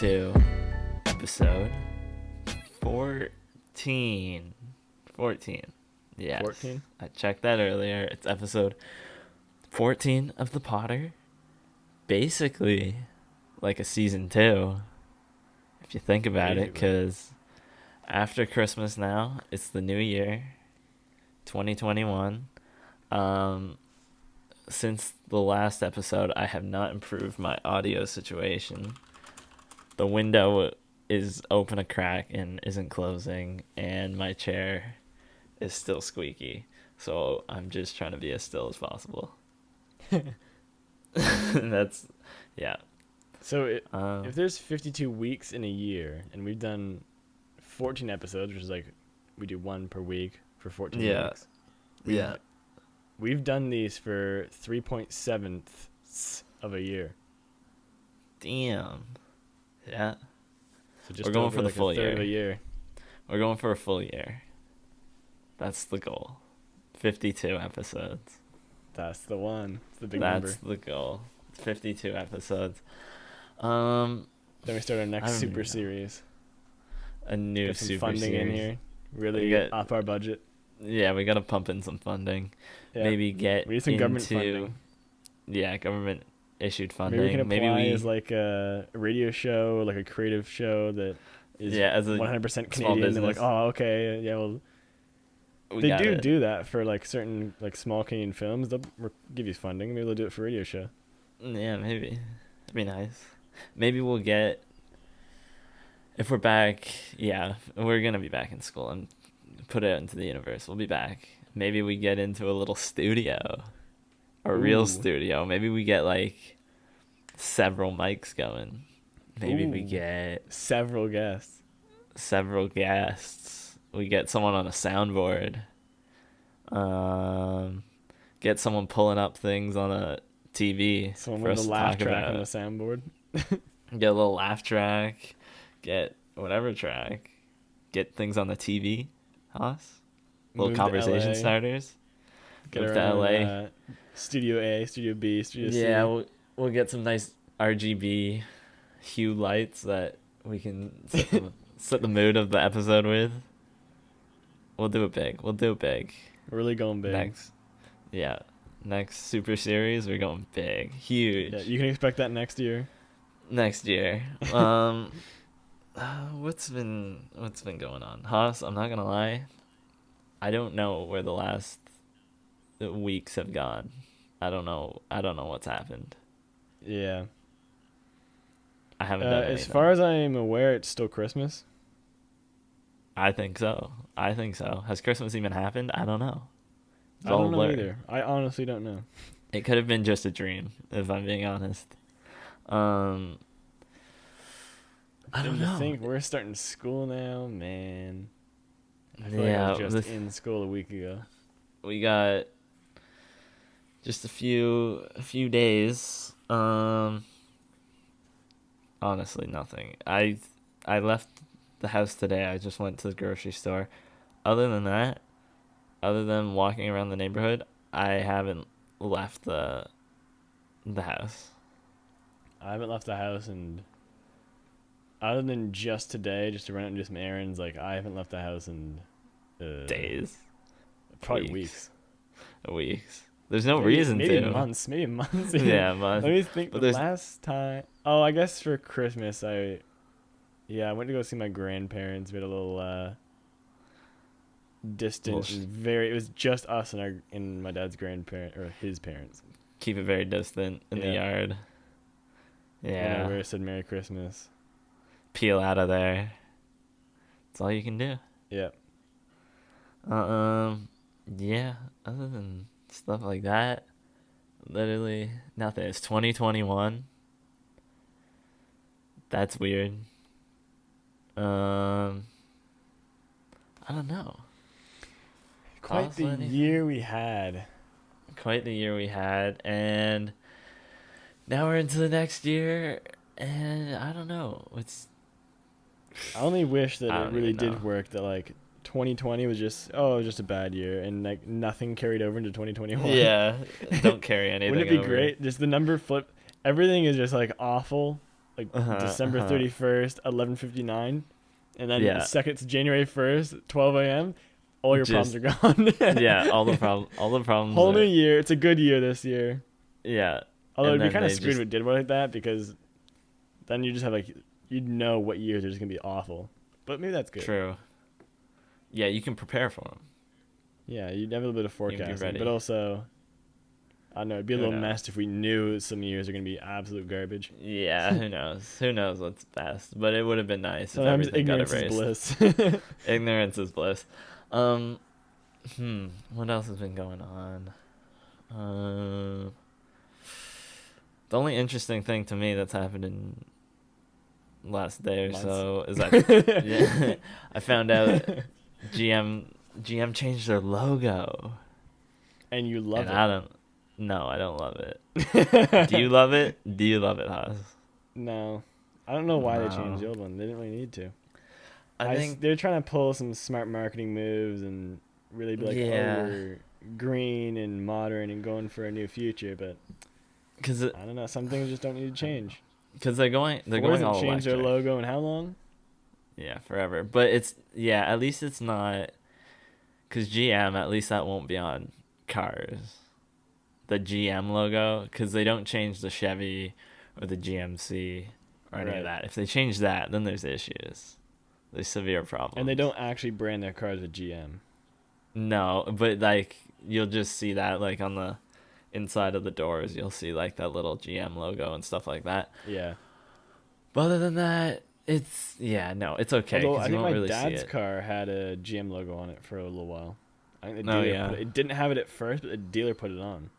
to episode 14. 14. Yes. 14? I checked that earlier. It's episode 14 of The Potter. Basically, like a season 2, if you think about it, because after Christmas now, it's the new year, 2021. Since the last episode, I have not improved my audio situation. The window is open a crack and isn't closing, and my chair is still squeaky. So I'm just trying to be as still as possible. That's, yeah. So if there's 52 weeks in a year, and we've done 14 episodes, which is like we do one per week for 14 weeks. We've done these for 3.7 of a year. Damn. Yeah. So just we're going over for the like full a third year. of a year. We're going for a full year. That's the goal. 52 episodes. That's the one. It's the big That's number. the goal. 52 episodes. Then we start our I next don't super even know. series. A new Get some super funding series. in here. Really We get- up our budget. Yeah, we gotta pump in some funding. Yeah. Maybe get We need some government into funding. Yeah, government issued funding. Maybe we can apply we as like a radio show, like a creative show that is as a 100% small Canadian. They're like, business. oh, okay, yeah, well, we they gotta- do that for like certain like small Canadian films. They'll give you funding. Maybe they'll do it for a radio show. Yeah, maybe. That'd be nice. Maybe we'll get, if we're back, we're gonna be back in school and put it into the universe. We'll be back. Maybe we get into a little studio. A real Ooh. studio. Maybe we get like several mics going. Maybe we Ooh. get Several guests. several guests. We get someone on a soundboard. Get someone pulling up things on a TV Someone for with us a to laugh talk track about. on the soundboard. Get a little laugh track. Get whatever track. Get things on the TV. Us. Little Move to conversation LA. starters. Get Move to around, LA. Studio A, Studio B, Studio C. Yeah, we'll get some nice RGB hue lights that we can set the mood of the episode with. We'll do it big. Really going big. Next super series, we're going big, huge. Yeah, you can expect that next year. Next year. What's been going on, Haas? I'm not gonna lie. I don't know where the last weeks have gone. I don't know what's happened. Yeah. I haven't done As anything. far as I am aware, it's still Christmas. I think so. Has Christmas even happened? I don't know. It's I all don't know blur. either. I honestly don't know. It could have been just a dream, if I'm being honest. I don't And know. to think we're starting school now, man. I feel like I Yeah, was just in school a week ago. we got just a few days. Honestly, nothing. I left the house today. I just went to the grocery store. Other than that, other than walking around the neighborhood, I haven't left the house. I haven't left the house, and other than just today, just to run out and do some errands, like I haven't left the house in Days, probably weeks. weeks. There's no Maybe- reason maybe to. months. Yeah, months. Let me think. But The there's- last time, I guess for Christmas, I went to go see my grandparents. We had a little distant, Well, and it was just us and my dad's grandparent or his parents. Keep it very distant in the Yeah. yard. Yeah. Whenever I said Merry Christmas. Peel out of there. That's all you can do. Yeah. Yeah, other than stuff like that, literally nothing. It's 2021. That's weird. I don't know. Quite the Honestly, year we had. Quite the year we had, and now we're into the next year, and I don't know. I only wish that I it don't really even know. did work. That like 2020 was just a bad year, and like nothing carried over into 2021. Yeah, don't carry anything. Wouldn't it be over. great? Just the number flip. Everything is just like awful. like December 31st, 11:59, and then the second it's January 1st, 12 a.m. All your problems are gone. Yeah, all the problems. Whole new year. It's a good year this year. Yeah. Although it'd be kind of screwed if it did work like that, because then you just have like, you'd know what years are just gonna be awful. But maybe that's good. True. Yeah, you can prepare for them. Yeah, you'd have a little bit of forecasting, but also, I don't know, it'd be a little messed if we knew some years are gonna be absolute garbage. Yeah, who knows? Who knows what's best? But it would have been nice if Sometimes everything got erased. Ignorance is bliss. Ignorance is bliss. What else has been going on? The only interesting thing to me that's happened in last day or so is that I found out GM changed their logo. And you love it. I don't love it. Do you love it? Do you love it, Haas? No. I don't know why they changed the old one. They didn't really need to. I think they're trying to pull some smart marketing moves and really be like, we're green and modern and going for a new future, but I don't know, some things just don't need to change. Because they're going all electric. Change their logo in how long? Yeah, forever. But at least it's not, because GM, at least that won't be on cars. The GM logo, because they don't change the Chevy or the GMC or any of that. If they change that, then there's issues. There's severe problems. And they don't actually brand their cars with GM. No, but like you'll just see that like on the inside of the doors, you'll see like that little GM logo and stuff like that. Yeah. But other than that, it's okay. Although I think my dad's car had a GM logo on it for a little while. I think the dealer it didn't have it at first, but the dealer put it on.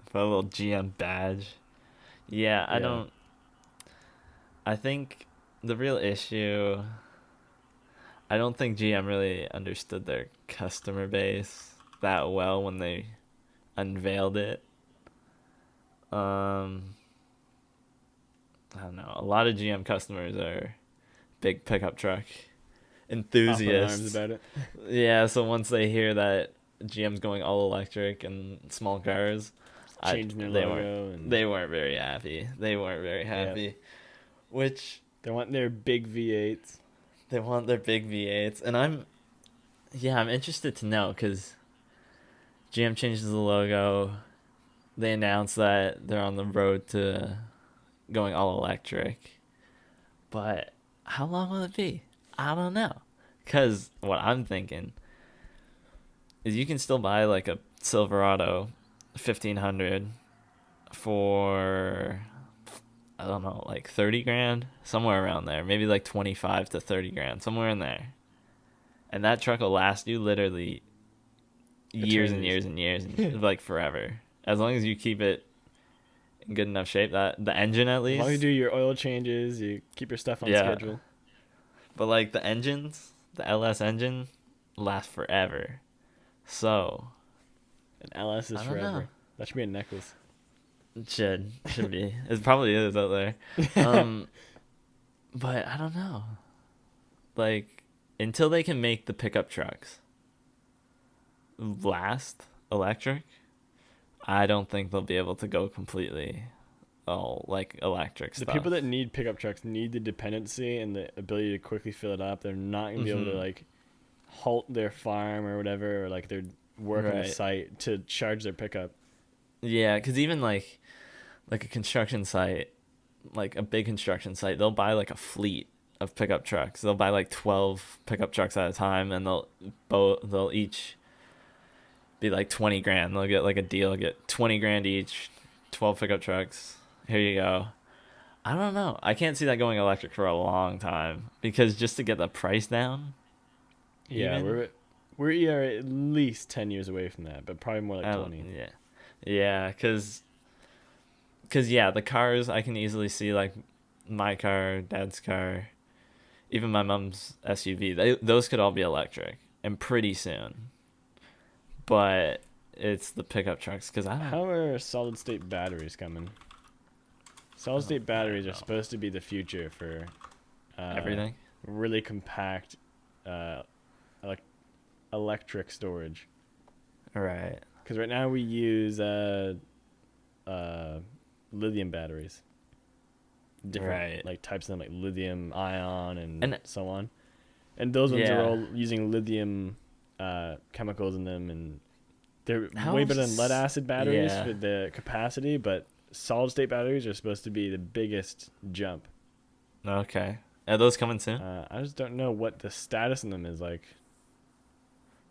For a little GM badge. Yeah, I think the real issue, I don't think GM really understood their customer base that well when they unveiled it. I don't know. A lot of GM customers are big pickup truck enthusiasts. About it. Yeah, so once they hear that GM's going all electric and small cars, changing their logo, they weren't very happy. Yep. Which they want their big V8s. They want their big V8s, and I'm interested to know, because GM changes the logo. They announced that they're on the road to going all electric, but how long will it be? I don't know, because what I'm thinking is you can still buy like a Silverado 1500 for, I don't know, like 30 grand, somewhere around there, maybe like 25 to 30 grand, somewhere in there. And that truck will last you literally years and years and years, and like forever. As long as you keep it in good enough shape, that the engine at least. As long as you do your oil changes, you keep your stuff on schedule. But like the engines, the LS engine lasts forever. So an LS is forever. Know. That should be a necklace. It should be. It probably is out there. But I don't know. Like, until they can make the pickup trucks last electric, I don't think they'll be able to go completely all like electric stuff. The people that need pickup trucks need the dependency and the ability to quickly fill it up. They're not going to be able to like halt their farm or whatever, or like their work on the site to charge their pickup. Yeah, because even like a construction site, like a big construction site, they'll buy like a fleet of pickup trucks. They'll buy like 12 pickup trucks at a time, and they'll each be like 20 grand. They'll get like a deal, get 20 grand each, 12 pickup trucks. Here you go. I don't know. I can't see that going electric for a long time, because just to get the price down. Yeah, we are at least 10 years away from that, but probably more like 20. Yeah, because the cars, I can easily see like my car, Dad's car, even my mom's SUV. Those could all be electric, and pretty soon. But it's the pickup trucks, because How are solid state batteries coming? Solid state batteries are supposed to be the future for everything. Really compact electric storage. Right. Because right now we use lithium batteries. different like types of them, like lithium ion and so on. And those ones are all using lithium chemicals in them, and they're way better than lead acid batteries for the capacity, but solid state batteries are supposed to be the biggest jump. Okay. Are those coming soon? I just don't know what the status in them is like.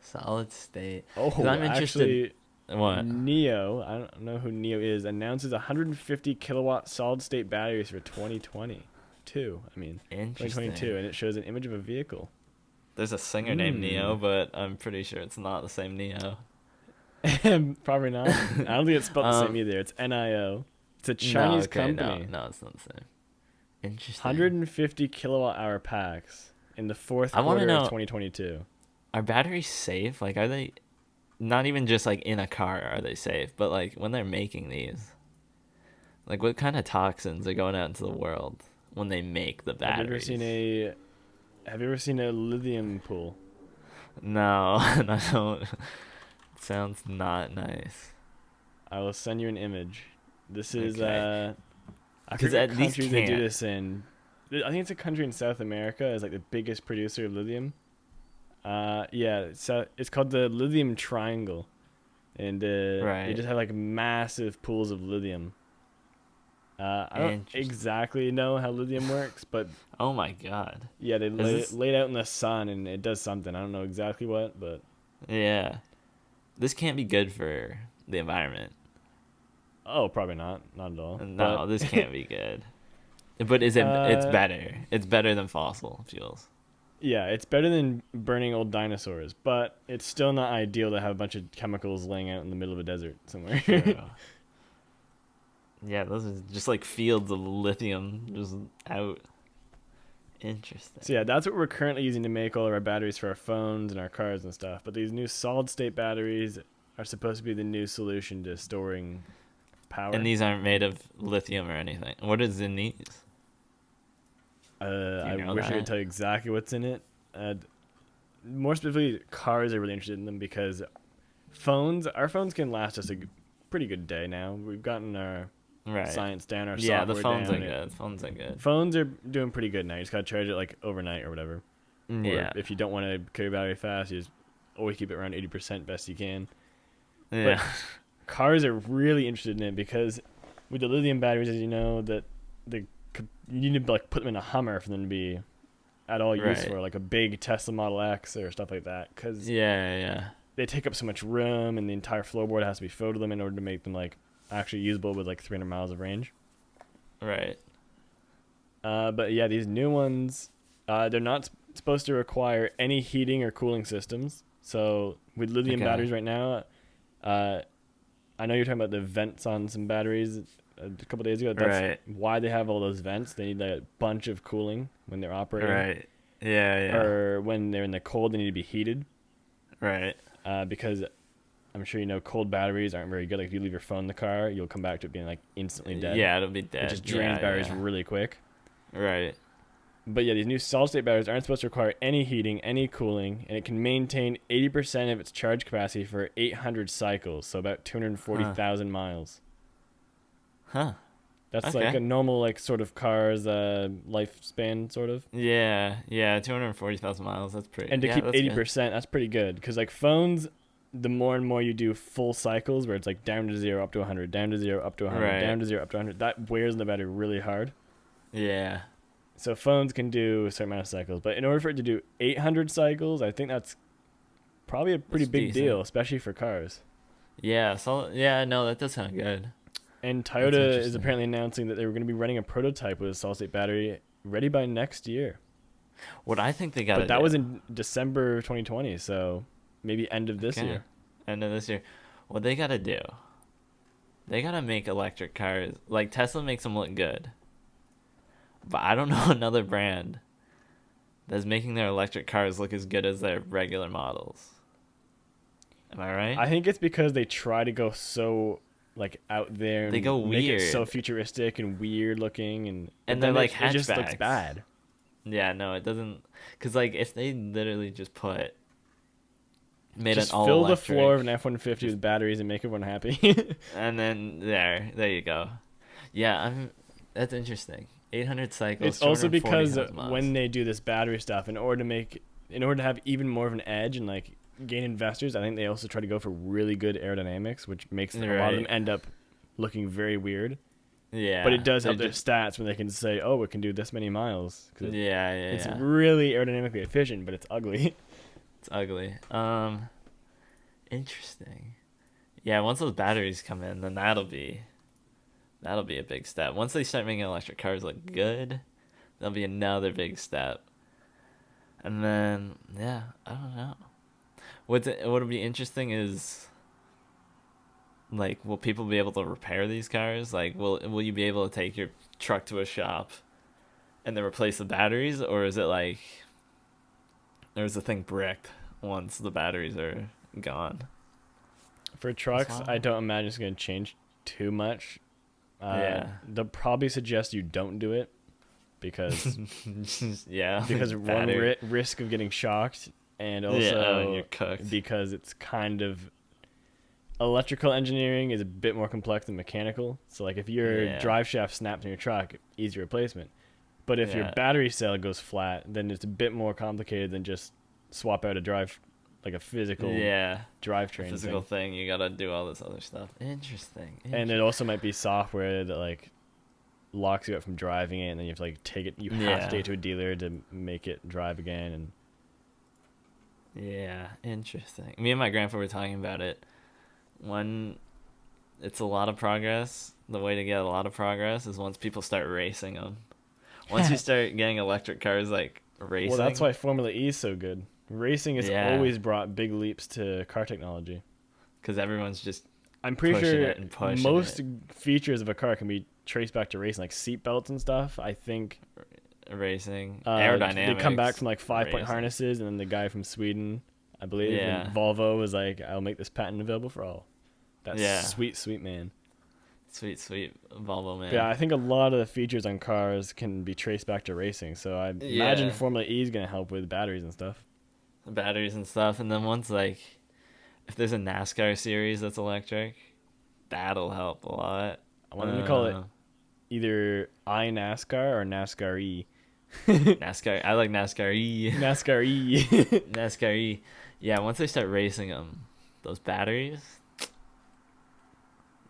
Solid state. Oh, I'm interested. Actually, what? NIO, I don't know who NIO is, announces 150 kilowatt solid state batteries for 2022. I mean, 2022, and it shows an image of a vehicle. There's a singer named NIO, but I'm pretty sure it's not the same NIO. Probably not. I don't think it's spelled the same either. It's NIO. It's a Chinese company. No, it's not the same. Interesting. 150 kilowatt hour packs in the fourth quarter of 2022. Are batteries safe? Like, are they not even just like in a car? Are they safe? But like when they're making these, like what kind of toxins are going out into the world when they make the batteries? Have you ever seen a lithium pool? No, I don't. It sounds not nice. I will send you an image. This is I forget what country they do this in. I think it's a country in South America is like the biggest producer of lithium. It's called the Lithium Triangle, and they just have like massive pools of lithium. I don't exactly know how lithium works, but oh my god, yeah, they lay it out in the sun and it does something. I don't know exactly what, but yeah, this can't be good for the environment. Oh, probably not at all. No, this can't be good. But it's better. It's better than fossil fuels. Yeah, it's better than burning old dinosaurs, but it's still not ideal to have a bunch of chemicals laying out in the middle of a desert somewhere. Yeah, those are just like fields of lithium just out. Interesting. So yeah, that's what we're currently using to make all of our batteries for our phones and our cars and stuff. But these new solid state batteries are supposed to be the new solution to storing power. And these aren't made of lithium or anything. What is in these? I wish I could tell you exactly what's in it. More specifically, cars are really interested in them because our phones can last us a pretty good day now. We've gotten our science down, our software down. Yeah, the phones are good. Phones are doing pretty good now. You just gotta charge it like overnight or whatever. Yeah. Or if you don't want to carry battery fast, you just always keep it around 80% best you can. Yeah. But cars are really interested in it because with the lithium batteries, as you know, that you need to like put them in a Hummer for them to be at all useful, like a big Tesla Model X or stuff like that. Cause they take up so much room, and the entire floorboard has to be filled with them in order to make them like actually usable with like 300 miles of range. Right. But yeah, these new ones, they're not supposed to require any heating or cooling systems. So with lithium batteries right now, I know you're talking about the vents on some batteries a couple days ago. That's why they have all those vents. They need a bunch of cooling when they're operating. Right. Yeah. Or when they're in the cold, they need to be heated. Right. Because I'm sure you know cold batteries aren't very good. Like if you leave your phone in the car, you'll come back to it being like instantly dead. Yeah, it'll be dead. It just drains batteries really quick. Right. But yeah, these new solid state batteries aren't supposed to require any heating, any cooling, and it can maintain 80% of its charge capacity for 800 cycles, so about 240,000 miles. Huh. That's like a normal like sort of car's lifespan, sort of. Yeah, 240,000 miles. That's pretty. And to keep 80%, that's pretty good. Because like phones, the more and more you do full cycles, where it's like down to 0 up to 100, down to 0 up to 100, down to 0 up to 100, that wears on the battery really hard. Yeah. So phones can do a certain amount of cycles, but in order for it to do 800 cycles, I think that's probably a pretty big deal, especially for cars. Yeah. So that does sound good. And Toyota is apparently announcing that they were going to be running a prototype with a solid-state battery ready by next year. What I think they got to do... But that was in December 2020, so maybe end of this year. End of this year. What they got to do, they got to make electric cars... Like, Tesla makes them look good. But I don't know another brand that's making their electric cars look as good as their regular models. Am I right? I think it's because they try to go so... like out there and they go make weird. It so futuristic and weird looking and they're like hatchbacks. It just looks bad. Yeah, no, it doesn't. Because like if they literally just made just an all fill electric, the floor of an F-150 with batteries and make everyone happy. And then there you go. Yeah, that's interesting. 800 cycles. It's also because miles. when they do this battery stuff, in order to have even more of an edge and like gain investors, I think they also try to go for really good aerodynamics, which makes a lot of them end up looking very weird. Yeah. But it does help their stats when they can say, "Oh, it can do this many miles." It's really aerodynamically efficient, but it's ugly. It's ugly. Interesting. Yeah, once those batteries come in, then that'll be a big step. Once they start making electric cars look good, that'll be another big step. And then, yeah, I don't know. What'll be interesting is, like, will people be able to repair these cars? Like, will you be able to take your truck to a shop and then replace the batteries, or is it like there's the thing bricked once the batteries are gone? For trucks, I don't imagine it's going to change too much. They'll probably suggest you don't do it because one risk of getting shocked, and also you're cooked. Because it's kind of electrical engineering is a bit more complex than mechanical. So like if your drive shaft snaps in your truck, easy replacement. But if your battery cell goes flat, then it's a bit more complicated than just swap out a physical drivetrain physical thing. You gotta do all this other stuff. Interesting. And it also might be software that like locks you up from driving it, and then you have to like take it. You have to take it to a dealer to make it drive again. And interesting. Me and my grandpa were talking about it. When it's a lot of progress, the way to get a lot of progress is once people start racing them. Once you start getting electric cars like racing. Well, that's why Formula E is so good. Racing has always brought big leaps to car technology. Because everyone's just I'm pretty sure most features of a car can be traced back to racing, like seat belts and stuff. I think racing, aerodynamics. They come back from like 5-point harnesses, and then the guy from Sweden, I believe, and Volvo was like, "I'll make this patent available for all." That's sweet, sweet man. Sweet Volvo man. Yeah, I think a lot of the features on cars can be traced back to racing. So I imagine Formula E is going to help with batteries and stuff. And then once like, if there's a NASCAR series that's electric, that'll help a lot. I want them to call it either iNASCAR or NASCAR E. NASCAR. I like NASCAR E. NASCAR E. NASCAR E. Yeah, once they start racing them, those batteries,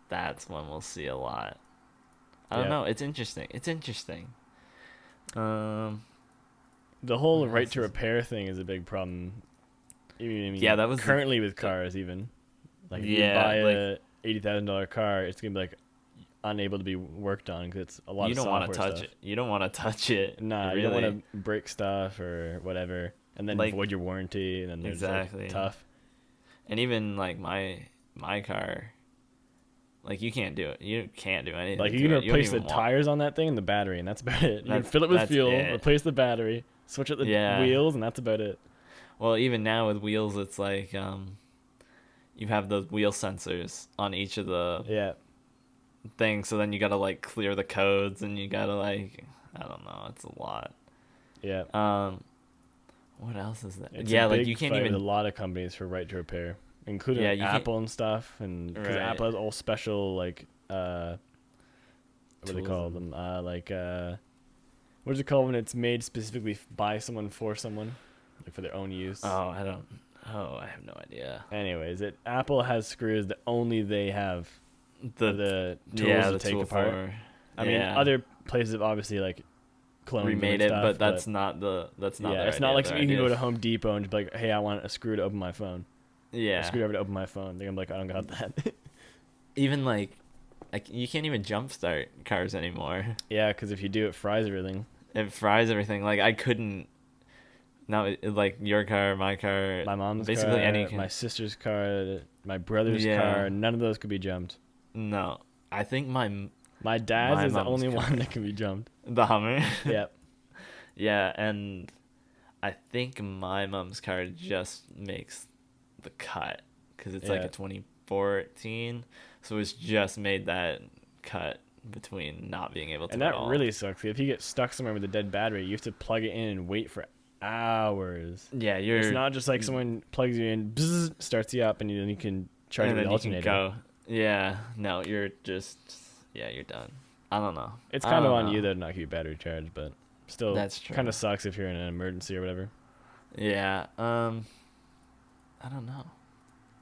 that's when we'll see a lot. I don't know. It's interesting. The whole right to repair thing is a big problem. That was currently with cars even. Like if you buy a $80,000 car, it's gonna be like unable to be worked on because it's a lot of software stuff. You don't want to touch it. Nah, really. You don't want to break stuff or whatever, and then void your warranty, and then there's like, tough. And even like my car, like you can't do it. You can't do anything. Like you can replace the tires on that thing and the battery, and that's about it. You can fill it with fuel, replace the battery, switch out the wheels, and that's about it. Well, even now with wheels, it's like you have those wheel sensors on each of the things, so then you gotta like clear the codes, and you gotta like, I don't know, it's a lot. Yeah. What else is that? It's a big you can't even. With a lot of companies for right to repair, including Apple and stuff, and because Apple has all special like what do they call them? What is it called when it's made specifically by someone for someone, like for their own use? I have no idea. Anyways, Apple has screws that only they have the tools to take apart. I mean, other places have obviously like cloned remade it, stuff, but that's not it's not like you can go to Home Depot and just be like, hey, I want a screw to open my phone. Yeah, a screwdriver to open my phone. They're gonna be like, I don't got that. Even like you can't even jumpstart cars anymore. Yeah, because if you do, it fries everything. It fries everything. Like I couldn't. No, like your car, my car, my mom's basically car, my sister's car, my brother's car. None of those could be jumped. No, I think my dad's is the only one that can be jumped. The Hummer. Yep. Yeah, and I think my mom's car just makes the cut because it's like a 2014, so it's just made that cut between not being able to. And that really sucks. If you get stuck somewhere with a dead battery, you have to plug it in and wait for hours. Yeah, it's not just like someone plugs you in, bzz, starts you up, and then you can charge it with the alternator. Yeah, no, you're just you're done. I don't know. It's kind of on you though to not keep your battery charged, but still, that's true. Kind of sucks if you're in an emergency or whatever. Yeah. I don't know.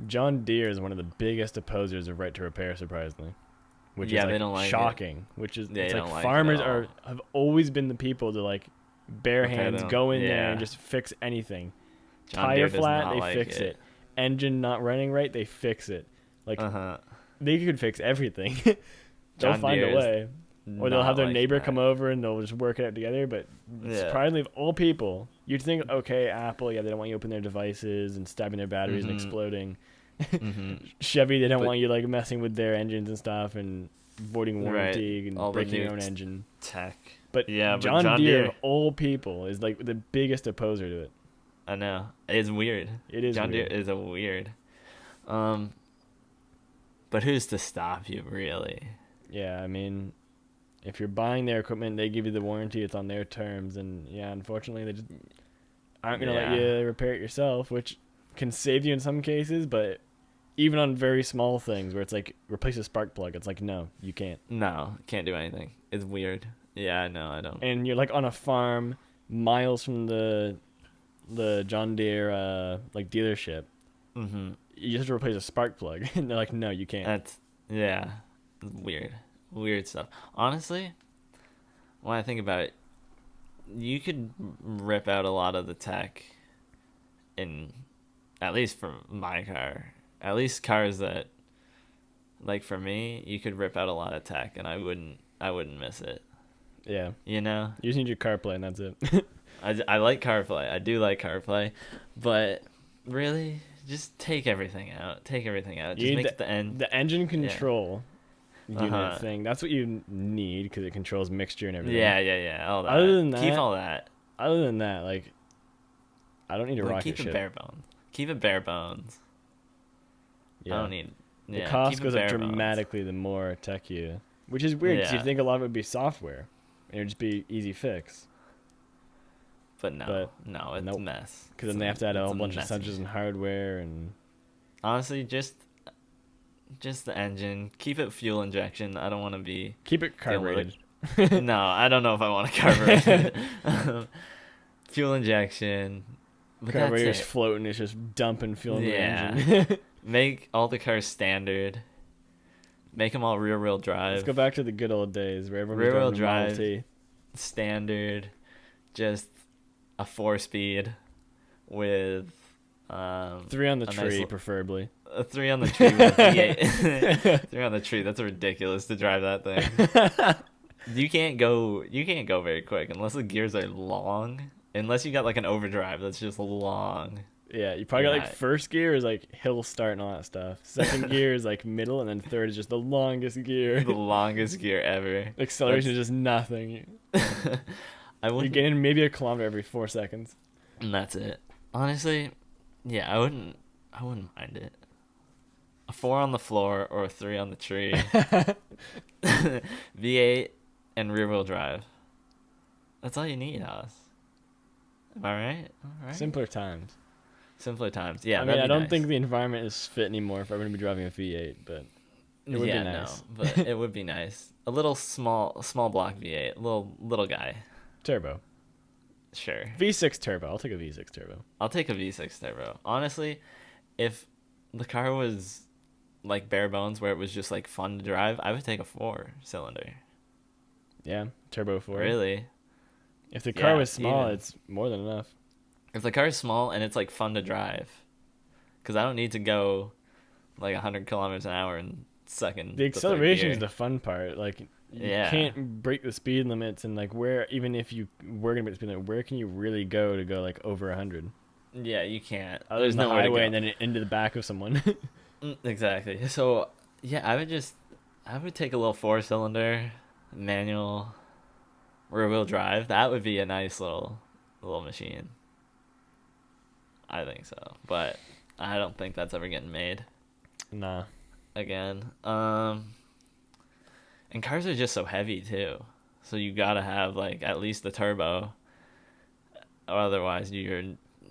John Deere is one of the biggest opposers of right to repair, surprisingly. Which is they don't like shocking. It. Which is it's like farmers have always been the people to like bare hands go in there and just fix anything. John Tire Deere flat, they fix it. Engine not running right, they fix it. Like they could fix everything. They'll find a way. Or they'll have their neighbor come over and they'll just work it out together. But surprisingly, of all people, you'd think, okay, Apple, they don't want you opening their devices and stabbing their batteries and exploding. Chevy, they don't want you like messing with their engines and stuff and voiding warranty and breaking your own engine. Tech. But John Deere, of all people, is like the biggest opposer to it. I know. It's weird. It is John weird. Deere is a weird. But who's to stop you, really? Yeah, I mean, if you're buying their equipment, they give you the warranty. It's on their terms, and unfortunately, they just aren't gonna let you repair it yourself, which can save you in some cases. But even on very small things, where it's like replace a spark plug, it's like no, you can't. No, can't do anything. It's weird. Yeah, no, I don't. And you're like on a farm, miles from the John Deere like dealership. You have to replace a spark plug, and they're like, no, you can't. That's weird stuff. Honestly, when I think about it, you could rip out a lot of the tech in, at least for my car, at least cars that, like for me, you could rip out a lot of tech and I wouldn't miss it. Yeah. You know? You just need your CarPlay and that's it. I like CarPlay. I do like CarPlay, but really, just take everything out. Just make it the end. The engine control unit thing. That's what you need because it controls mixture and everything. Yeah. All that. Other than that, keep all that. Other than that, like, I don't need a rocket ship. Keep it bare bones. Yeah. I don't need. The cost goes up dramatically the more tech you, which is weird because you'd think a lot of it would be software, and it'd just be easy fix. But no, it's a mess. Because then they have to add a whole bunch of sensors and hardware and. Honestly, just the engine. Keep it fuel injection. I don't want to be. Keep it carbureted. No, I don't know if I want to carbureted. Fuel injection. Carburetor's floating. It's just dumping fuel in the engine. Make all the cars standard. Make them all rear-wheel drive. Let's go back to the good old days where everyone rear-wheel was drive. Model T. Standard. Just a 4-speed with 3 on the tree, preferably. A 3 on the tree with a 3 on the tree. That's ridiculous to drive that thing. You can't go very quick unless the gears are long. Unless you got like an overdrive that's just long. Yeah, you probably got like first gear is like hill start and all that stuff. Second gear is like middle, and then third is just the longest gear. The longest gear ever. Acceleration is just nothing. You're getting maybe a kilometer every 4 seconds. And that's it. Honestly, yeah, I wouldn't mind it. A 4 on the floor or a 3 on the tree. V8 and rear wheel drive. That's all you need, Alice. Am I right? All right. Simpler times. Yeah. I mean, I don't think the environment is fit anymore if I'm going to be driving a V8, but it would be nice. No, but it would be nice. A little small block V8, little guy. Turbo. Sure. V6 turbo. I'll take a V6 turbo. I'll take a V6 turbo. Honestly, if the car was like bare bones where it was just like fun to drive, I would take a 4-cylinder. Yeah, turbo 4. Really? If the car was small, it's more than enough. If the car is small and it's like fun to drive, because I don't need to go like 100 kilometers an hour in second. The acceleration is the fun part. Like you can't break the speed limits, and like where even if you were gonna break the speed limit, where can you really go to go like over 100? Yeah, you can't. There's no highway and then into the back of someone. Exactly. So yeah, I would take a little 4-cylinder manual rear wheel drive. That would be a nice little machine. I think so, but I don't think that's ever getting made. Nah. Again, and cars are just so heavy too, so you gotta have like at least the turbo, or otherwise you're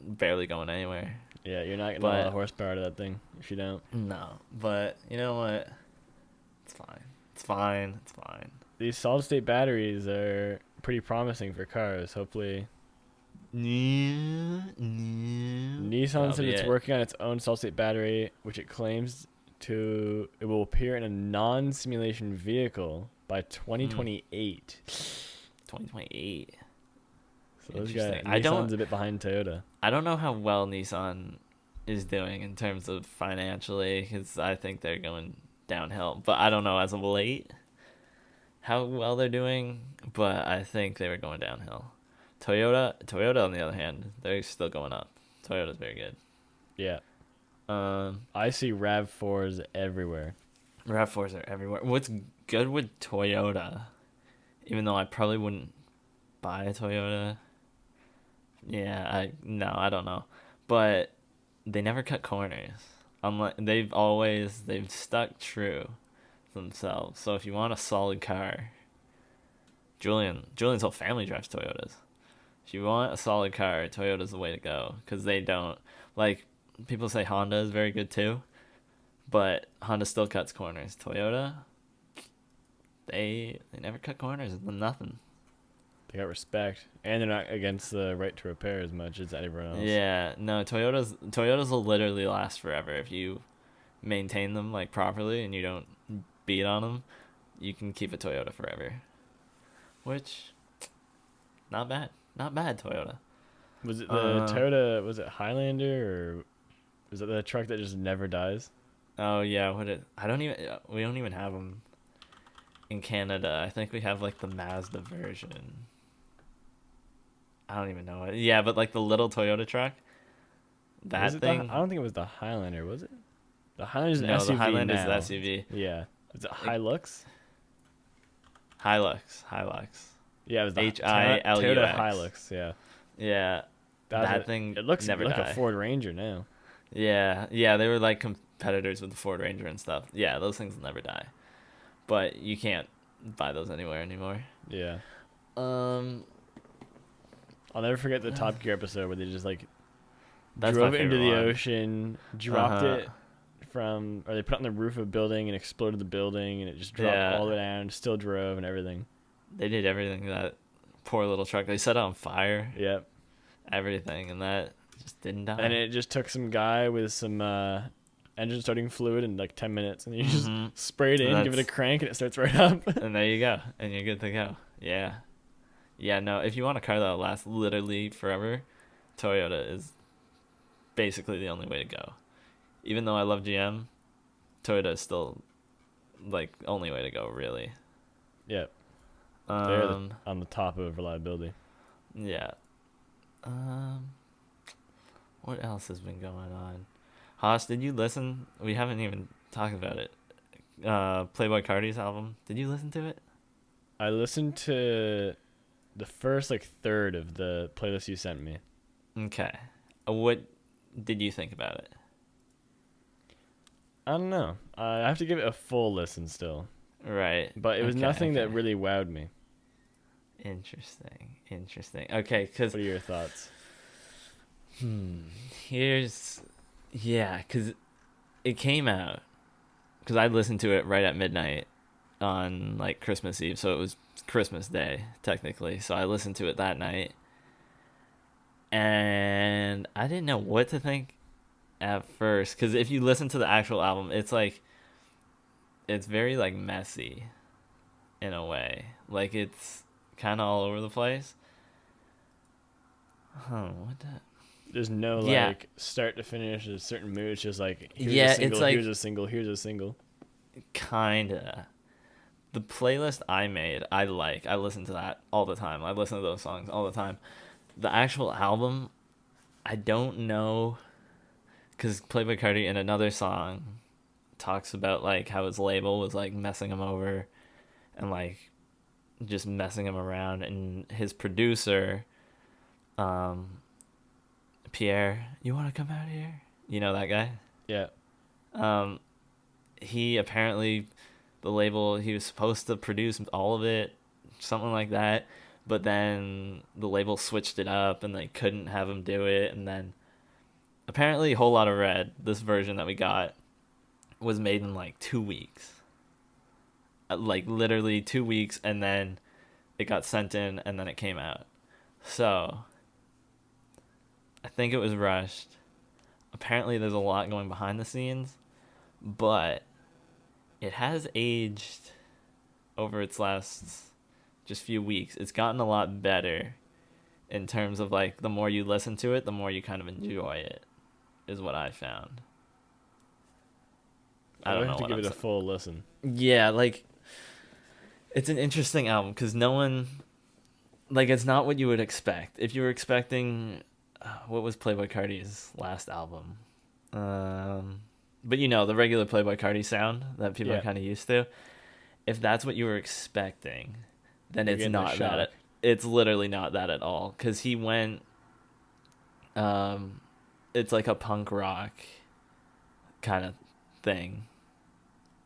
barely going anywhere. Yeah, you're not getting a lot of horsepower to that thing if you don't. No, but you know what? It's fine. these solid state batteries are pretty promising for cars. Hopefully. Nissan said it's working on its own solid state battery, which it claims it will appear in a non-simulation vehicle by 2028. 2028. So Nissan's a bit behind Toyota. I don't know how well Nissan is doing in terms of financially, because I think they're going downhill. But I don't know as of late how well they're doing, but I think they were going downhill. Toyota on the other hand, they're still going up. Toyota's very good. Yeah. I see RAV4s everywhere. RAV4s are everywhere. What's good with Toyota, even though I probably wouldn't buy a Toyota. Yeah, I don't know. But they never cut corners. They've stuck true to themselves. So if you want a solid car, Julian's whole family drives Toyotas. If you want a solid car, Toyota's the way to go, because they don't, like, people say Honda is very good too, but Honda still cuts corners. Toyota, they never cut corners. Nothing. They got respect, and they're not against the right to repair as much as everyone else. Yeah, no, Toyotas will literally last forever if you maintain them like properly and you don't beat on them. You can keep a Toyota forever, which not bad. Not bad, Toyota. Was it the Toyota? Was it Highlander, or was it the truck that just never dies? Oh yeah, we don't even have them in Canada. I think we have like the Mazda version. I don't even know it. Yeah, but like the little Toyota truck. That thing. I don't think it was the Highlander, was it? The Highlander's an SUV. No, the Highlander is the SUV. Yeah. Was it Hilux? Hilux. Yeah, it was the Hilux. Toyota Hilux. Yeah. Yeah. That thing. It looks never like die. a Ford Ranger now. Yeah, they were like competitors with the Ford Ranger and stuff. Yeah, those things will never die, but you can't buy those anywhere anymore. Yeah. I'll never forget the Top Gear episode where they just drove it into the ocean, dropped it or they put it on the roof of a building and exploded the building, and it just dropped all the way down, still drove and everything. They did everything. That poor little truck. They set it on fire. Yep. Everything, and that just didn't die. And it just took some guy with some engine starting fluid in like 10 minutes, and you just spray it in, give it a crank, and it starts right up. And there you go, and you're good to go. Yeah. No, if you want a car that'll last literally forever, Toyota is basically the only way to go. Even though I love GM, Toyota is still like only way to go, really. Yep. They're on the top of reliability. Yeah. What else has been going on? Haas, did you listen? We haven't even talked about it. Playboi Carti's album. Did you listen to it? I listened to the first third of the playlist you sent me. Okay. What did you think about it? I don't know. I have to give it a full listen still. Right. But it was nothing that really wowed me. Interesting. Okay, because... What are your thoughts? Because it came out, because I listened to it right at midnight on Christmas Eve, so it was Christmas Day technically, so I listened to it that night, and I didn't know what to think at first, because if you listen to the actual album, it's very messy in a way, it's kind of all over the place. What the... There's no start to finish a certain mood. It's just here's a single, here's a single. Kinda. The playlist I made, I listen to that all the time. I listen to those songs all the time. The actual album, I don't know, because Playboi Carti in another song talks about how his label was messing him over and just messing him around, and his producer, Pierre, you want to come out here? You know that guy? Yeah. He apparently, the label, he was supposed to produce all of it, something like that, but then the label switched it up and they couldn't have him do it, and then apparently Whole Lotta Red, this version that we got, was made in 2 weeks. like literally 2 weeks, and then it got sent in, and then it came out. So I think it was rushed. Apparently, there's a lot going behind the scenes, but it has aged over its last just few weeks. It's gotten a lot better in terms of like the more you listen to it, the more you kind of enjoy it, is what I found. I don't know. Have to give it a full listen. Yeah, like it's an interesting album because no one, like, it's not what you would expect. If you were expecting, what was Playboi Carti's last album? But the regular Playboi Carti sound that people are kind of used to. If that's what you were expecting, then it's not that. It's literally not that at all. Because he went, it's like a punk rock kind of thing,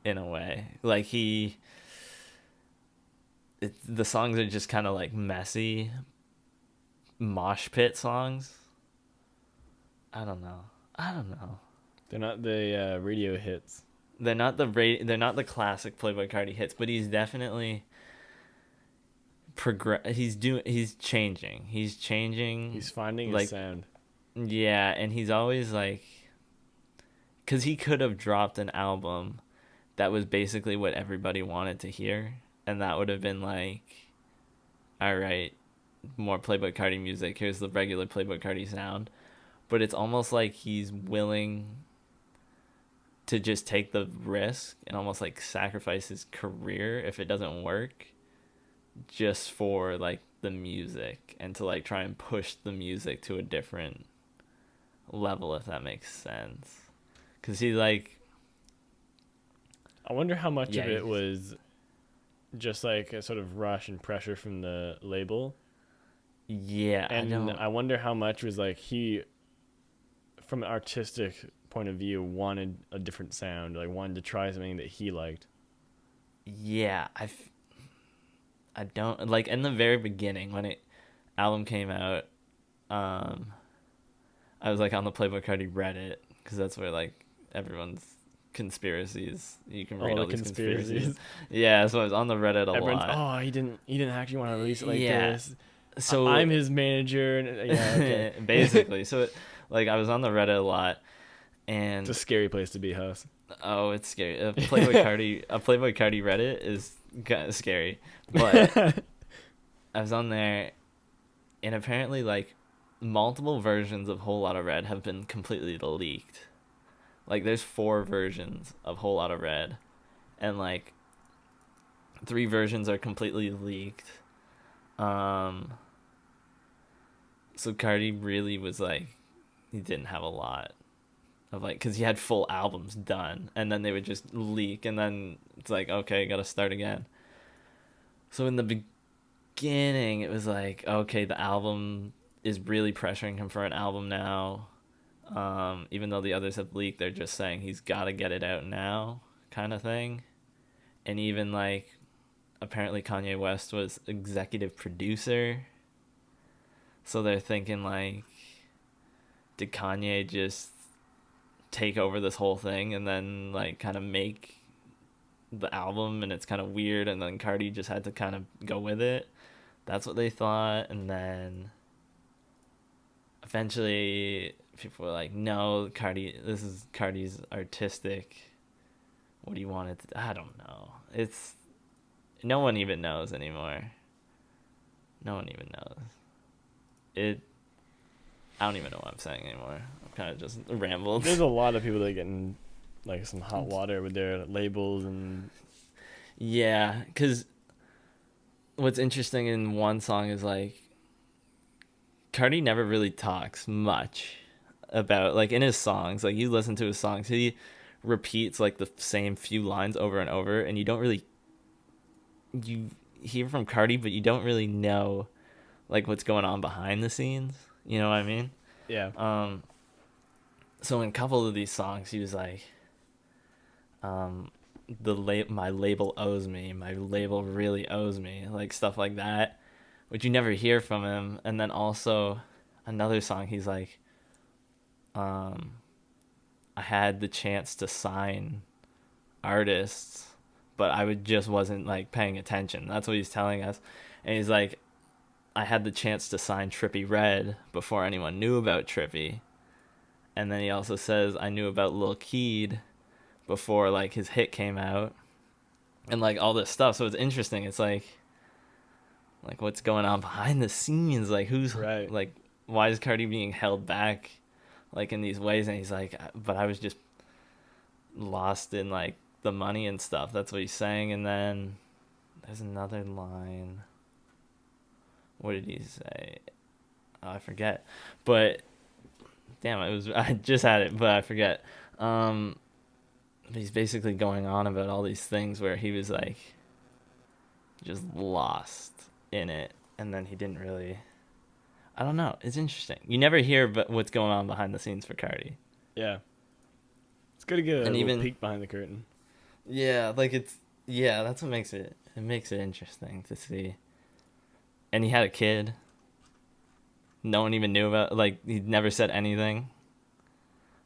in a way. Like the songs are just kind of like messy mosh pit songs. I don't know. They're not the radio hits. They're not they're not the classic Playboi Carti hits, but he's definitely he's changing. He's finding his sound. Yeah, and he's always like, cuz he could have dropped an album that was basically what everybody wanted to hear, and that would have been like, all right, more Playboi Carti music. Here's the regular Playboi Carti sound. But it's almost like he's willing to just take the risk and almost like sacrifice his career if it doesn't work, just for like the music, and to like try and push the music to a different level, if that makes sense. Because he like, I wonder how much of it was just like a sort of rush and pressure from the label. Yeah, and I wonder how much was like he, from an artistic point of view, wanted a different sound, like wanted to try something that he liked. Yeah, I don't, like, in the very beginning when it album came out, I was like on the Playboi Carti Reddit, because that's where like everyone's conspiracies, you can read all these conspiracies. Yeah, so I was on the Reddit a lot. Oh, he didn't actually want to release it like this. So I'm his manager, and okay. Basically. So like I was on the Reddit a lot, and it's a scary place to be, Huss. Oh, it's scary. A Playboi Carti Reddit is kind of scary, but I was on there, and apparently like multiple versions of Whole Lotta Red have been completely leaked. Like there's 4 versions of Whole Lotta Red, and like 3 versions are completely leaked. So Carti really was like, he didn't have a lot of like, because he had full albums done, and then they would just leak, and then it's like, okay, gotta start again. So in the beginning, it was like, okay, the album is really pressuring him for an album now. Even though the others have leaked, they're just saying he's gotta get it out now, kind of thing. And even like, apparently Kanye West was executive producer. So they're thinking like, did Kanye just take over this whole thing and then like kind of make the album, and it's kind of weird, and then Carti just had to kind of go with it? That's what they thought. And then eventually people were like, no, Carti, this is Carti's artistic, what do you want it to, I don't know. It's, no one even knows anymore. No one even knows. I don't even know what I'm saying anymore. I'm kind of just rambled. There's a lot of people that get in like some hot water with their labels and. Yeah, because what's interesting in one song is like, Carti never really talks much about, like, in his songs, like you listen to his songs, he repeats like the same few lines over and over, and you don't really, you hear from Carti, but you don't really know like what's going on behind the scenes. You know what I mean? Yeah. So in a couple of these songs, he was like, my label owes me. My label really owes me. Like stuff like that, which you never hear from him. And then also another song, he's like, I had the chance to sign artists, but I just wasn't like paying attention. That's what he's telling us. And he's like, I had the chance to sign Trippie Redd before anyone knew about Trippie. And then he also says, I knew about Lil Keed before like his hit came out. And like all this stuff. So it's interesting. It's like what's going on behind the scenes? Like who's right. Like why is Cardi being held back like in these ways? And he's like, but I was just lost in like the money and stuff. That's what he's saying. And then there's another line. What did he say? Oh, I forget. But damn, I just had it, but I forget. He's basically going on about all these things where he was like just lost in it, and then he didn't really. I don't know. It's interesting. You never hear but what's going on behind the scenes for Cardi. Yeah. It's good to get a little peek behind the curtain. Yeah, like that's what makes it interesting to see. And he had a kid. No one even knew about, like, he never said anything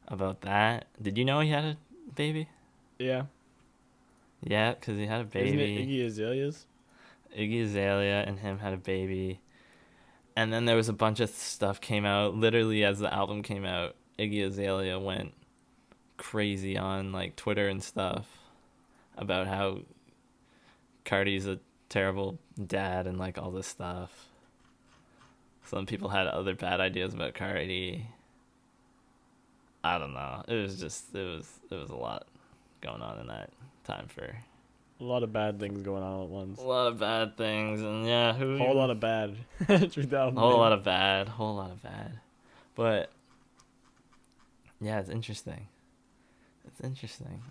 about that. Did you know he had a baby? Yeah. Yeah, because he had a baby. Isn't it Iggy Azalea's? Iggy Azalea and him had a baby. And then there was a bunch of stuff came out. Literally, as the album came out, Iggy Azalea went crazy on, like, Twitter and stuff about how Cardi's a terrible dad and, like, all this stuff. Some people had other bad ideas about Cardi. I don't know. It was a lot going on in that time for a lot of bad things going on at once. A lot of bad things, and yeah, whole lot of bad. 2000. Whole lot of bad. But yeah, it's interesting.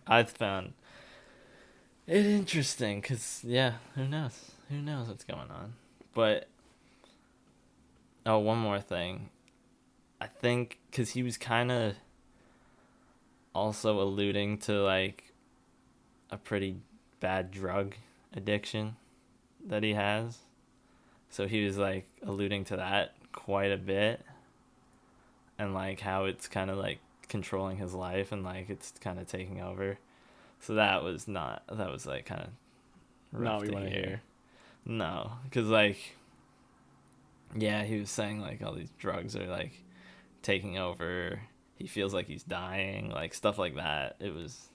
I've found it interesting because yeah, who knows what's going on. But oh, one more thing. I think because he was kind of also alluding to like a pretty bad drug addiction that he has. So he was like alluding to that quite a bit, and like how it's kind of like controlling his life and like it's kind of taking over. So that was like kind of not what you want to hear. No, because like yeah, he was saying like all these drugs are like taking over. He feels like he's dying, like stuff like that. It was,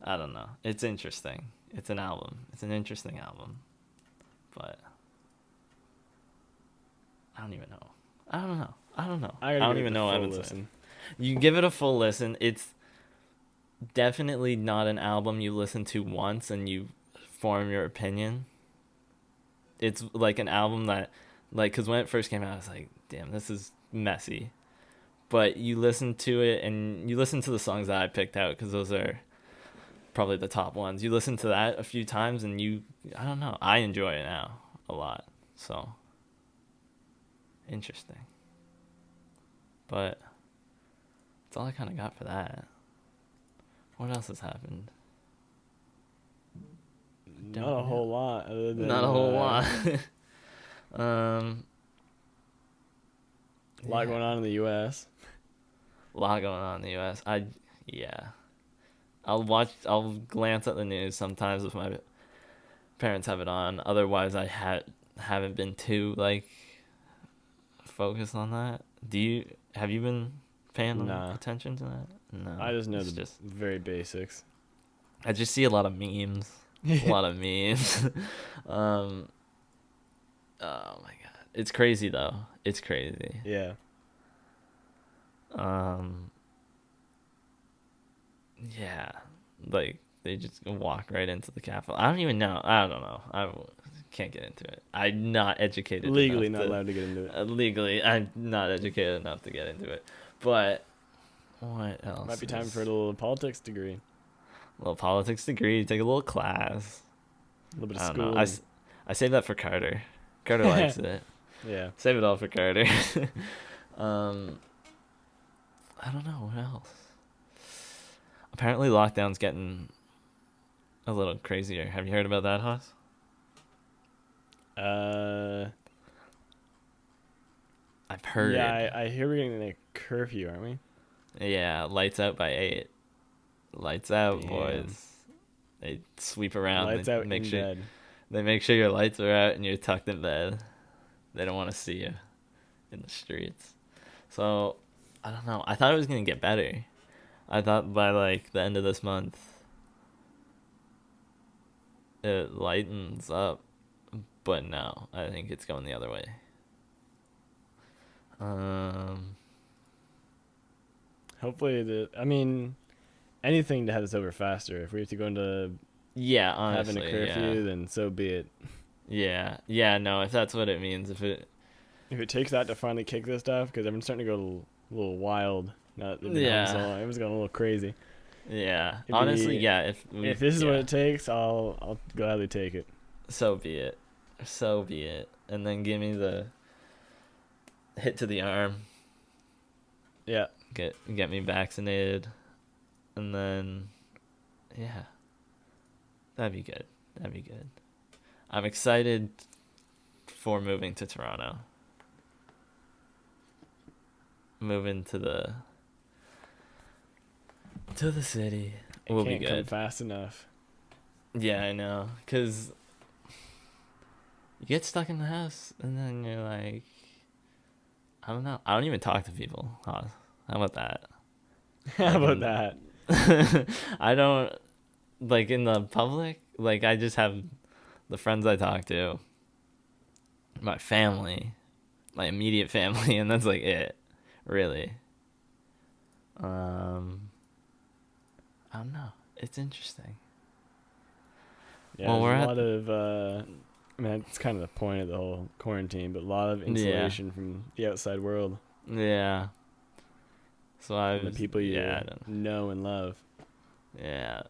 I don't know. It's interesting. It's an album. It's an interesting album, but I don't even know. I don't know. I don't even know what I would listen. You give it a full listen. It's definitely not an album you listen to once and you form your opinion. It's like an album that, like, because when it first came out, I was like, damn, this is messy. But you listen to it and you listen to the songs that I picked out because those are probably the top ones. You listen to that a few times and I don't know, I enjoy it now a lot. So, interesting. But that's all I kind of got for that. What else has happened? Not a whole lot. Not a whole lot. A lot going on in the U.S. A lot going on in the U.S. I'll glance at the news sometimes if my parents have it on. Otherwise, I haven't been too like focused on that. Have you been paying attention to that? No. I just know just very basics. I just see a lot of memes. A lot of memes. Oh my god. It's crazy though. It's crazy. Yeah. Yeah. Like they just walk right into the Capitol. I don't even know. I don't know. I can't get into it. I'm not educated. Legally not allowed to get into it. Legally, I'm not educated enough to get into it. But what else? Might be time for a little politics degree. A little politics degree. Take a little class. A little bit of school. I save that for Carter. Carter likes it. Yeah. Save it all for Carter. I don't know what else. Apparently, lockdown's getting a little crazier. Have you heard about that, Haas? I've heard. Yeah, I hear we're getting a curfew, aren't we? Yeah, lights out by 8. Lights out, boys. They sweep around. Lights out in bed. They make sure your lights are out and you're tucked in bed. They don't want to see you in the streets. So, I don't know. I thought it was going to get better. I thought by, like, the end of this month, it lightens up. But no, I think it's going the other way. Hopefully, anything to have this over faster. If we have to go into honestly, having a curfew, then so be it. Yeah, no, if that's what it means, if it takes that to finally kick this stuff, because everyone's starting to go a little wild. It was going a little crazy. Yeah, honestly, if this is what it takes, I'll gladly take it. So be it, and then give me the hit to the arm. Yeah, get me vaccinated, and then that'd be good. I'm excited for moving to Toronto. Moving to the city will be good. Come fast enough. Yeah, I know. 'Cause you get stuck in the house, and then you're like, I don't know. I don't even talk to people. How about that? How about that? I don't, like, in the public, like, I just have the friends I talk to, my family, my immediate family, and that's, like, it, really. I don't know. It's interesting. Yeah, well, there's a lot of, it's kind of the point of the whole quarantine, but a lot of insulation from the outside world. Yeah. So the people you know and love. Yeah.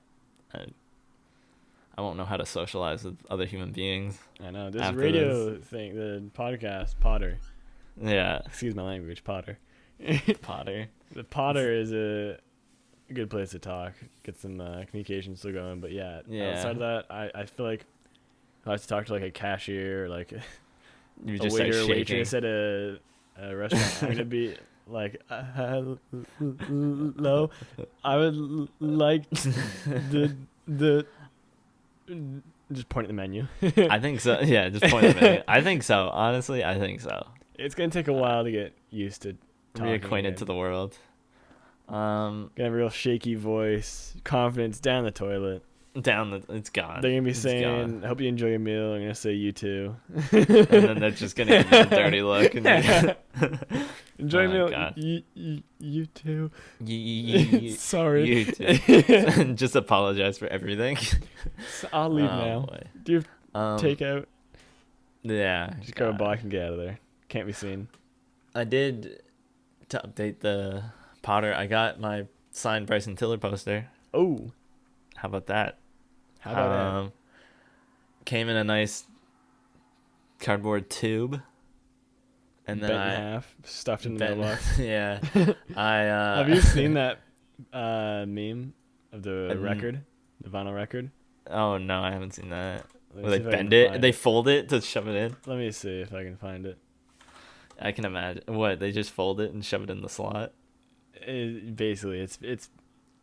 I won't know how to socialize with other human beings. I know. This radio thing, the podcast, Potter. Yeah. Excuse my language, Potter. Potter. The Potter is a good place to talk, get some communication still going. But outside of that, I feel like if I have to talk to like a cashier or like you a just waiter or waitress at a restaurant, I'm gonna be like, hello, I would like the just point at the menu. I think so. Yeah, just point at the menu. I think so. Honestly, I think so. It's gonna take a while to get used to reacquainted to the world. Gonna have a real shaky voice, confidence down the toilet. It's gone. They're gonna be saying, "I hope you enjoy your meal." I'm gonna say, "You too," and then they're just gonna give me a dirty look. And enjoy your meal. You too. Sorry. You too. Just apologize for everything. So I'll leave now. Boy. Do you have takeout? Yeah. Just grab a bike and get out of there. Can't be seen. I did, to update the Potter, I got my signed Bryson Tiller poster. Oh. How about that? How about that? Came in a nice cardboard tube. And then bent in half, stuffed in the mailbox. Yeah. Have you seen that meme of the record? The vinyl record? Oh, no, I haven't seen that. Where they bend it? They fold it to shove it in? Let me see if I can find it. I can imagine. What, they just fold it and shove it in the slot? Basically, it's.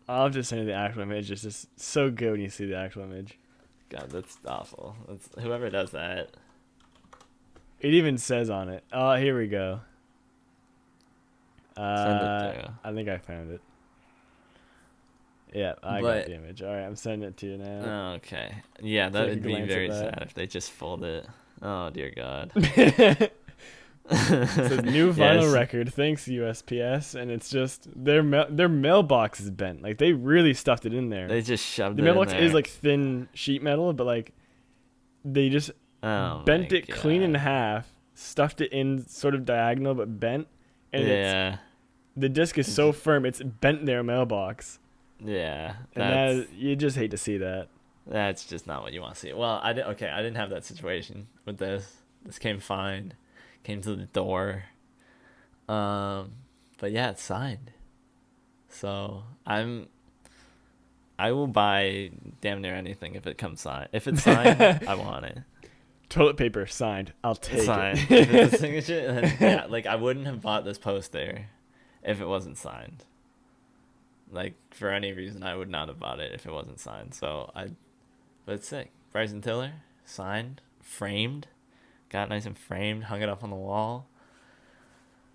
I'll just send you the actual image. It's just so good when you see the actual image. God, that's awful. Whoever does that. It even says on it. Oh, here we go. Send it to. I think I found it. Yeah, I got the image. All right, I'm sending it to you now. Okay. Yeah, that would be very sad if they just fold it. Oh, dear God. It says new vinyl record, thanks USPS, and it's just their mailbox is bent. Like they really stuffed it in there. They just shoved the it in there. The mailbox is like thin sheet metal, but like they just bent it clean in half, stuffed it in sort of diagonal but bent, and the disc is so firm it's bent their mailbox. Yeah, and you just hate to see that. That's just not what you want to see. Well, I didn't have that situation with this. This came fine. Came to the door. But yeah, it's signed. So I will buy damn near anything if it comes signed. If it's signed, I want it. Toilet paper signed. I'll take it. If it's a signature, then, like I wouldn't have bought this poster if it wasn't signed. Like for any reason, I would not have bought it if it wasn't signed. So But it's sick. Bryson Tiller signed, framed, got nice and framed, hung it up on the wall.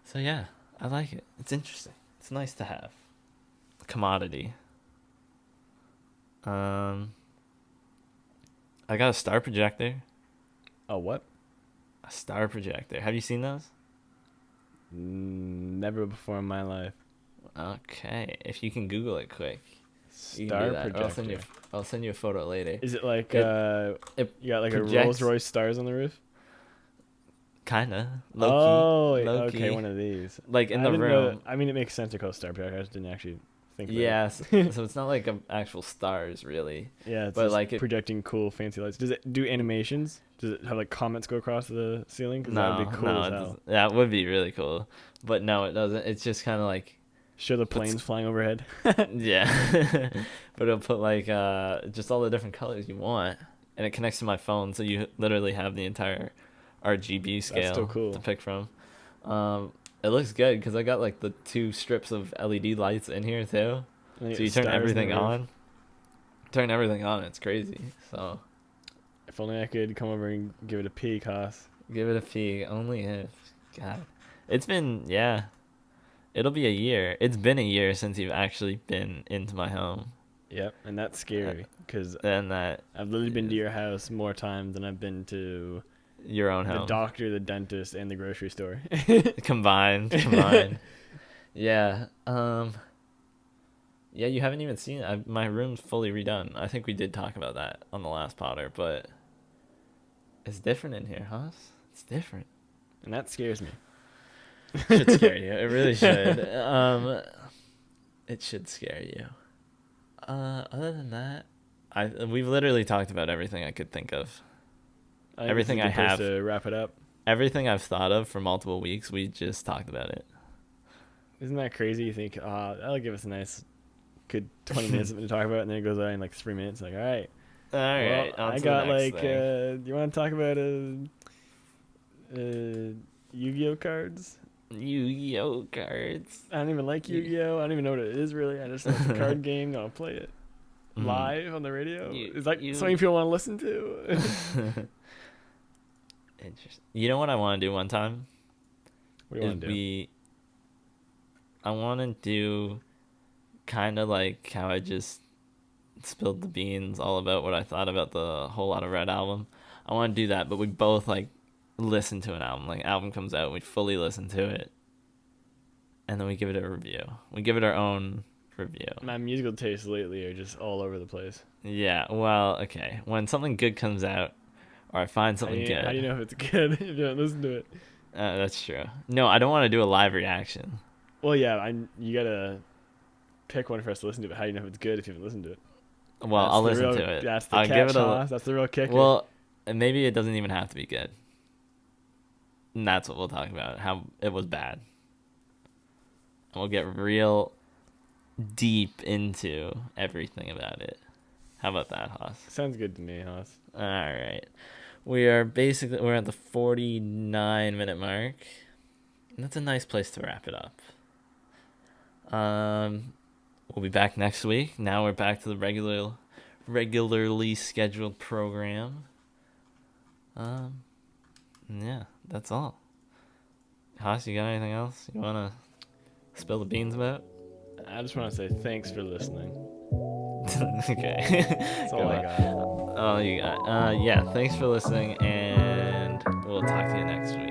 So yeah, I like it. It's interesting. It's nice to have. Commodity. I got a star projector. A what? A star projector. Have you seen those? Never before in my life. Okay, if you can Google it quick. Star projector. I'll send you a photo later. Is it like you got like a Rolls Royce stars on the roof? Kinda. Low key. Okay, one of these. Like in the room. I mean, it makes sense to call star projector. I just didn't actually think. Yeah, so it's not like actual stars really. Yeah, it's but like projecting cool fancy lights. Does it do animations? Does it have like comets go across the ceiling? No, that would be cool as hell. That would be really cool. But no, it doesn't. It's just kind of like show the planes flying overhead. Yeah, but it'll put like just all the different colors you want, and it connects to my phone, so you literally have the entire RGB scale. That's still cool to pick from. It looks good because I got like the 2 strips of LED lights in here too. So you turn everything on. Turn everything on. It's crazy. So if only I could come over and give it a peek, Haas. Give it a peek. Only if. God, it's been It'll be a year. It's been a year since you've actually been into my home. Yep, and that's scary because I've literally been to your house more times than I've been to your own home. The doctor, the dentist, and the grocery store. combined. Yeah. Yeah, you haven't even seen it. My room's fully redone. I think we did talk about that on the last Potter, but it's different in here, huh? It's different. And that scares me. It should scare you. It really should. It should scare you. Other than that, we've literally talked about everything I could think of. Everything I have to wrap it up. Everything I've thought of for multiple weeks, we just talked about it. Isn't that crazy? You think, that'll give us a nice, good 20 minutes to talk about, and then it goes by in like 3 minutes. Like, all right. I got like, do you want to talk about Yu-Gi-Oh cards? Yu-Gi-Oh cards. I don't even like Yu-Gi-Oh. I don't even know what it is really. I just know it's a card game. I'll play it live on the radio. Is that something people want to listen to? Interesting. You know what I want to do one time? What do you want to do? I want to do kind of like how I just spilled the beans all about what I thought about the Whole Lotta Red album. I want to do that, but we both like listen to an album. Like album comes out, we fully listen to it, and then we give it a review. We give it our own review. My musical tastes lately are just all over the place. Yeah, well, okay. When something good comes out, or I find something good. How do you know if it's good if you don't listen to it? That's true. No, I don't want to do a live reaction. Well, yeah, you gotta pick one for us to listen to, but how do you know if it's good if you haven't listened to it? Well, I'll listen to it. That's the catch, that's the real kicker. Well, maybe it doesn't even have to be good. And that's what we'll talk about, how it was bad. And we'll get real deep into everything about it. How about that, Haas? Sounds good to me, Haas. All right. We're at the 49-minute mark. And that's a nice place to wrap it up. We'll be back next week. Now we're back to the regularly scheduled program. Yeah, that's all. Haas, you got anything else you want to spill the beans about? I just want to say thanks for listening. Okay. That's all I got. Oh, you got. Yeah, thanks for listening, and we'll talk to you next week.